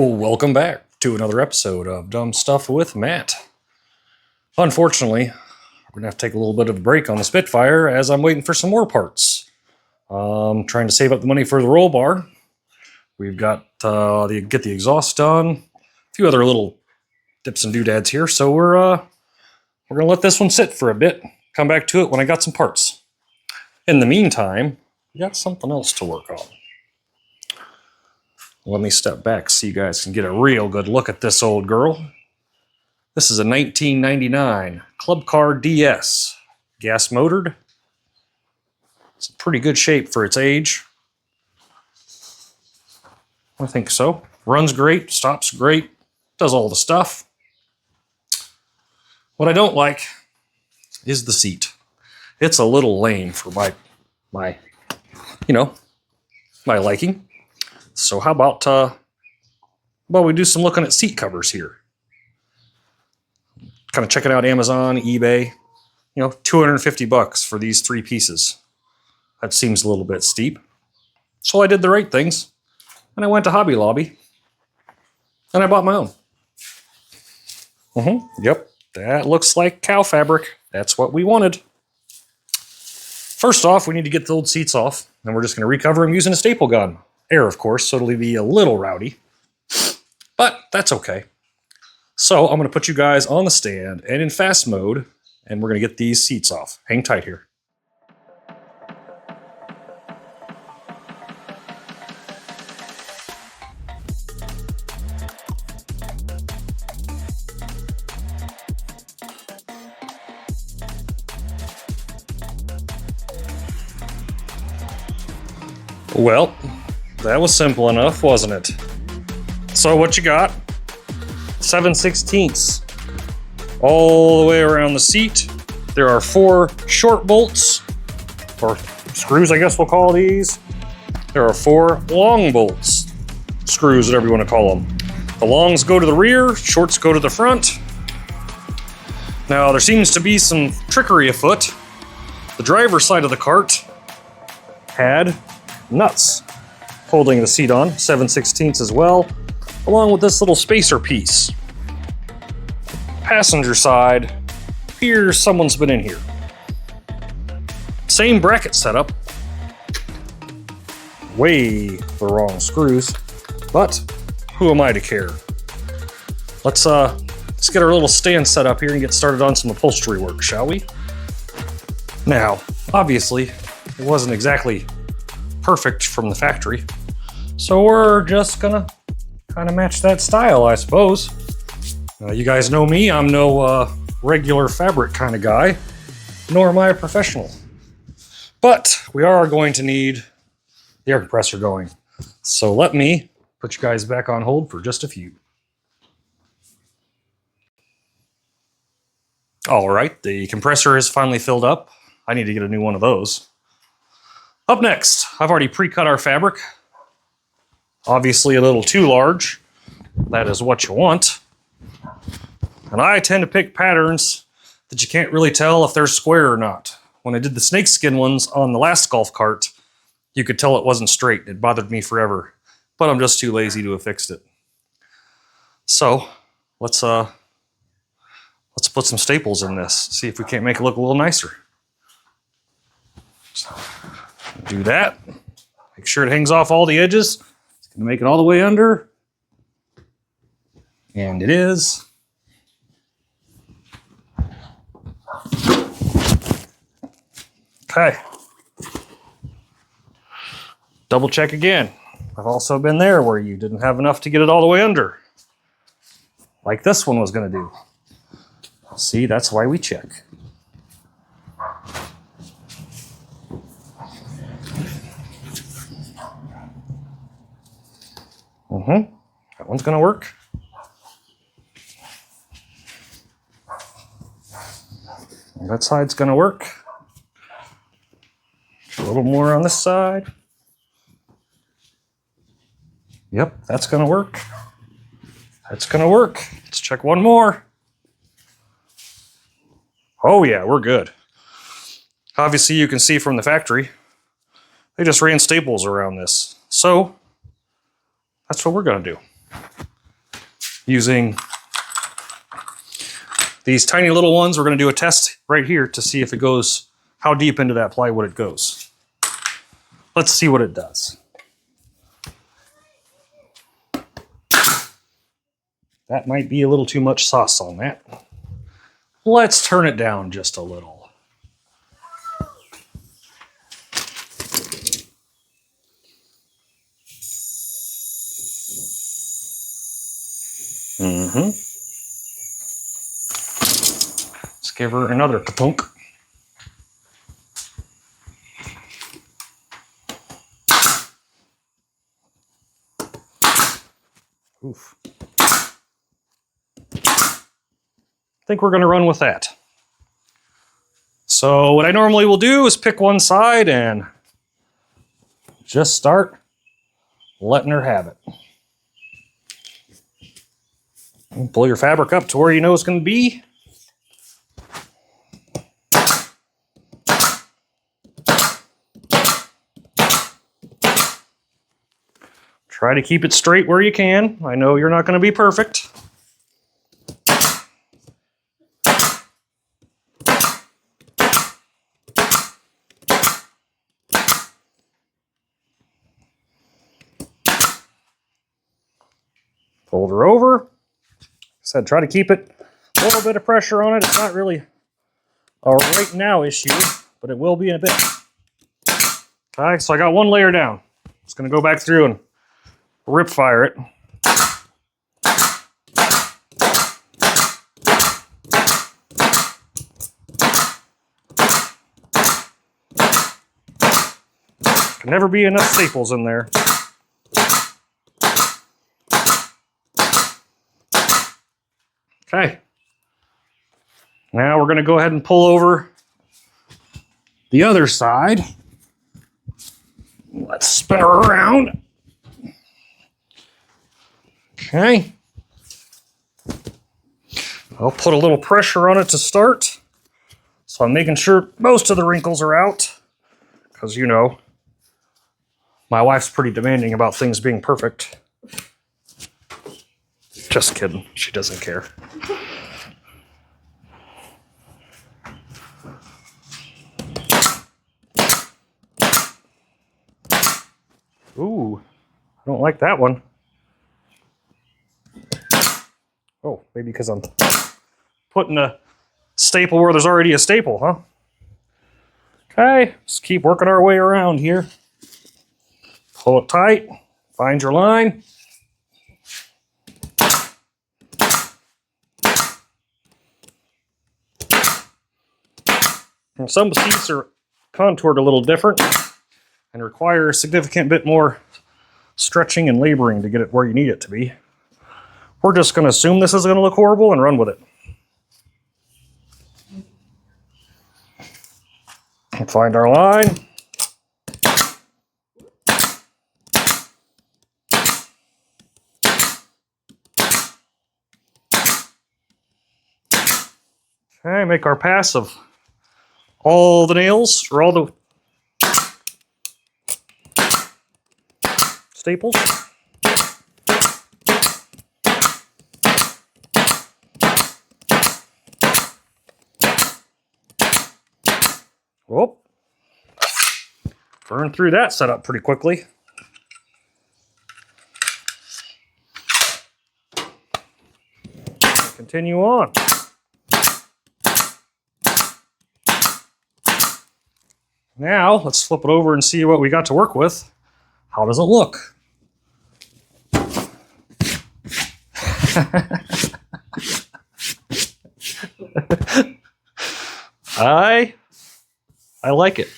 Welcome back to another episode of Dumb Stuff with Matt. Unfortunately, we're going to have to take a little bit of a break on the Spitfire as I'm waiting for some more parts. Trying to save up the money for the roll bar. We've got get the exhaust done, a few other little dips and doodads here, so we're going to let this one sit for a bit, come back to it when I got some parts. In the meantime, we got something else to work on. Let me step back so you guys can get a real good look at this old girl. This is a 1999 Club Car DS. Gas motored. It's in pretty good shape for its age. I think so. Runs great, stops great, does all the stuff. What I don't like is the seat. It's a little lame for my liking. So how about we do some looking at seat covers here. Kind of checking out Amazon, eBay. $250 for these three pieces. That seems a little bit steep. So I did the right things. And I went to Hobby Lobby. And I bought my own. Yep, that looks like cow fabric. That's what we wanted. First off, we need to get the old seats off. And we're just going to recover them using a staple gun. Air, of course, so it'll be a little rowdy. But that's okay. So I'm going to put you guys on the stand and in fast mode, and we're going to get these seats off. Hang tight here. Well, that was simple enough, wasn't it? So what you got? 7/16 all the way around the seat. There are 4 short bolts, or screws I guess we'll call these. There are 4 long bolts, screws, whatever you want to call them. The longs go to the rear, shorts go to the front. Now there seems to be some trickery afoot. The driver's side of the cart had nuts holding the seat on, 7/16 as well, along with this little spacer piece. Passenger side, appears someone's been in here. Same bracket setup. Way the wrong screws, but who am I to care? Let's get our little stand set up here and get started on some upholstery work, shall we? Now, obviously, it wasn't exactly perfect from the factory. So we're just gonna kind of match that style, I suppose. You guys know me, I'm no regular fabric kind of guy, nor am I a professional. But we are going to need the air compressor going. So let me put you guys back on hold for just a few. All right, the compressor is finally filled up. I need to get a new one of those. Up next, I've already pre-cut our fabric. Obviously a little too large. That is what you want. And I tend to pick patterns that you can't really tell if they're square or not. When I did the snakeskin ones on the last golf cart, you could tell it wasn't straight. It bothered me forever. But I'm just too lazy to have fixed it. So let's put some staples in this. See if we can't make it look a little nicer. Do that. Make sure it hangs off all the edges. It's going to make it all the way under. And it is. Okay. Double check again. I've also been there where you didn't have enough to get it all the way under. Like this one was going to do. See, that's why we check. That one's going to work. And that side's going to work. A little more on this side. Yep, that's going to work. That's going to work. Let's check one more. Oh yeah, we're good. Obviously, you can see from the factory, they just ran staples around this. So that's what we're going to do. using these tiny little ones. We're going to do a test right here to see if it goes, how deep into that plywood it goes. Let's see what it does. That might be a little too much sauce on that. Let's turn it down just a little. Let's give her another ka-punk. Oof. I think we're going to run with that. So what I normally will do is pick one side and just start letting her have it. And pull your fabric up to where you know it's going to be. Try to keep it straight where you can. I know you're not going to be perfect. Fold her over. Said try to keep it a little bit of pressure on it. It's not really a right now issue, but it will be in a bit. Okay, so I got one layer down. Just going to go back through and rip fire it. Can never be enough staples in there. Okay. Now we're going to go ahead and pull over the other side. Let's spin her around. Okay. I'll put a little pressure on it to start. So I'm making sure most of the wrinkles are out. Because, you know, my wife's pretty demanding about things being perfect. Just kidding. She doesn't care. Ooh, I don't like that one. Oh, maybe because I'm putting a staple where there's already a staple, huh? Okay, just keep working our way around here. Pull it tight, find your line. And some seats are contoured a little different and require a significant bit more stretching and laboring to get it where you need it to be. We're just going to assume this is going to look horrible and run with it. And find our line. Okay, make our pass of all the nails, or all the staples. Whoop. Burn through that setup pretty quickly. Continue on. Now, let's flip it over and see what we got to work with. How does it look? I like it.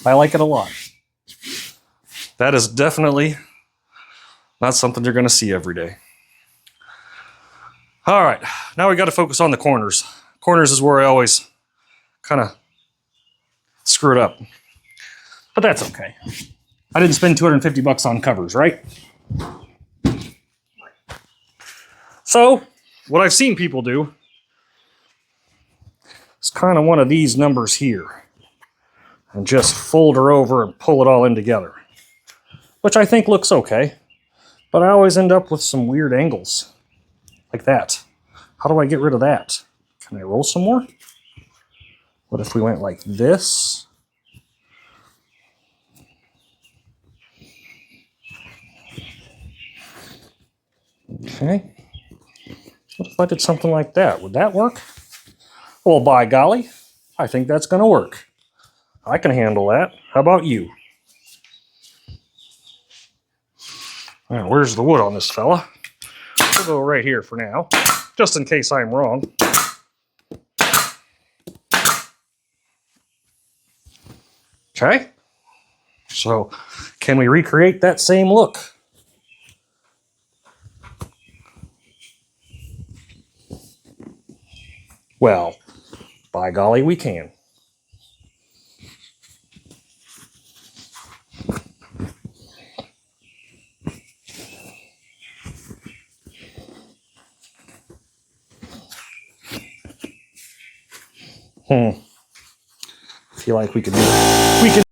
I like it a lot. That is definitely not something you're going to see every day. All right, now we got to focus on the corners. Corners is where I always kind of screw it up. But that's okay. I didn't spend $250 on covers, right? So, what I've seen people do is kind of one of these numbers here. And just fold her over and pull it all in together. Which I think looks okay. But I always end up with some weird angles. like that. How do I get rid of that? Can I roll some more? What if we went like this? Okay. What if I did something like that? Would that work? Well, by golly, I think that's going to work. I can handle that. How about you? All right, where's the wood on this fella? We'll go right here for now, just in case I'm wrong. Okay. So, can we recreate that same look? Well, by golly, we can. Feel like we could do it. We can.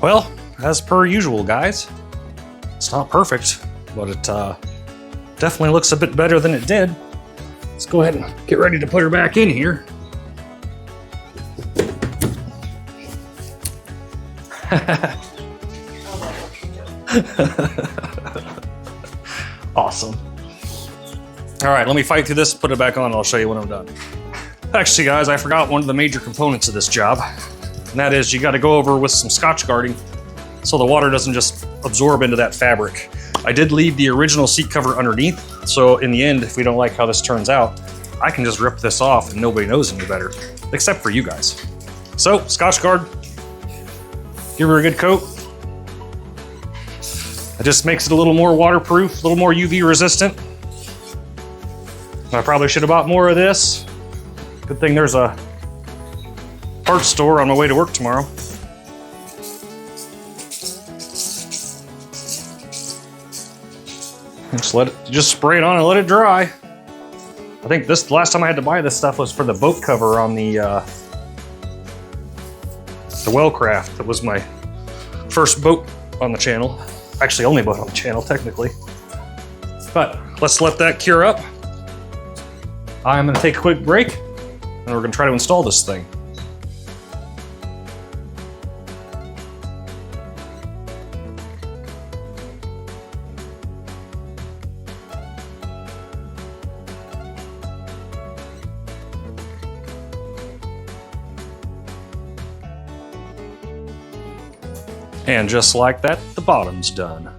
Well, as per usual, guys, it's not perfect, but it definitely looks a bit better than it did. Let's go ahead and get ready to put her back in here. Awesome. All right, let me fight through this, put it back on, and I'll show you when I'm done. Actually, guys, I forgot one of the major components of this job. And that is you got to go over with some Scotch guarding so the water doesn't just absorb into that fabric. I did leave the original seat cover underneath, so in the end, if we don't like how this turns out, I can just rip this off and nobody knows any better, except for you guys. So, Scotch guard, give her a good coat. It just makes it a little more waterproof, a little more UV resistant. I probably should have bought more of this. Good thing there's a parts store on my way to work tomorrow. Just spray it on and let it dry. I think this last time I had to buy this stuff was for the boat cover on the Wellcraft. That was my first boat on the channel. Actually, only boat on the channel, technically. But let's let that cure up. I'm gonna take a quick break and we're gonna try to install this thing. And just like that, the bottom's done.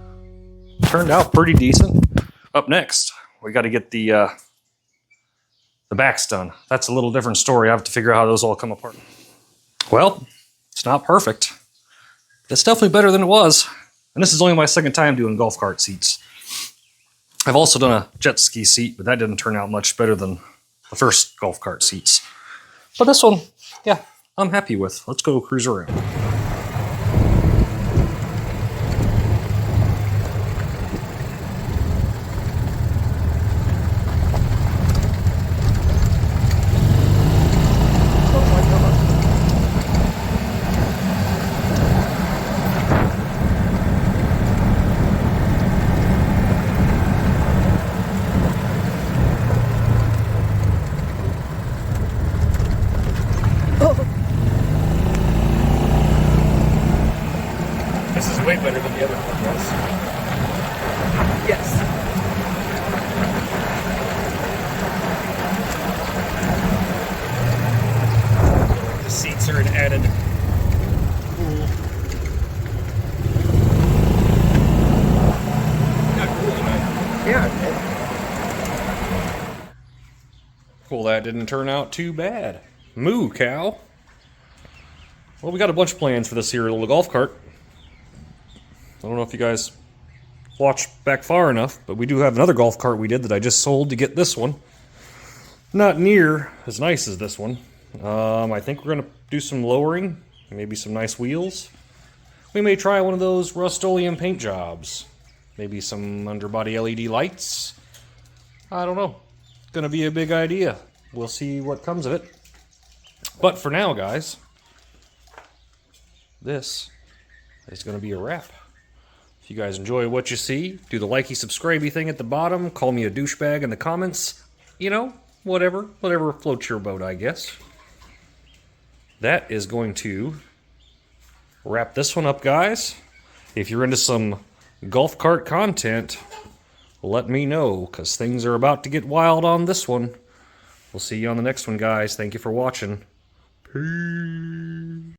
Turned out pretty decent. Up next, we got to get the backs done. That's a little different story. I have to figure out how those all come apart. Well, it's not perfect. It's definitely better than it was. And this is only my second time doing golf cart seats. I've also done a jet ski seat, but that didn't turn out much better than the first golf cart seats. But this one, yeah, I'm happy with. Let's go cruise around. way better than the other one was. Yes. The seats are an added cool. Not cool tonight. Yeah. Well, that didn't turn out too bad. Moo, cow. Well, we got a bunch of plans for this here little golf cart. I don't know if you guys watched back far enough, but we do have another golf cart we did that I just sold to get this one. Not near as nice as this one. I think we're going to do some lowering, maybe some nice wheels. We may try one of those Rust-Oleum paint jobs. Maybe some underbody LED lights. I don't know. It's going to be a big idea. We'll see what comes of it. But for now, guys, this is going to be a wrap. If you guys enjoy what you see, do the likey, subscribey thing at the bottom. Call me a douchebag in the comments. You know, whatever floats your boat, I guess. That is going to wrap this one up, guys. If you're into some golf cart content, let me know, because things are about to get wild on this one. We'll see you on the next one, guys. Thank you for watching. Peace.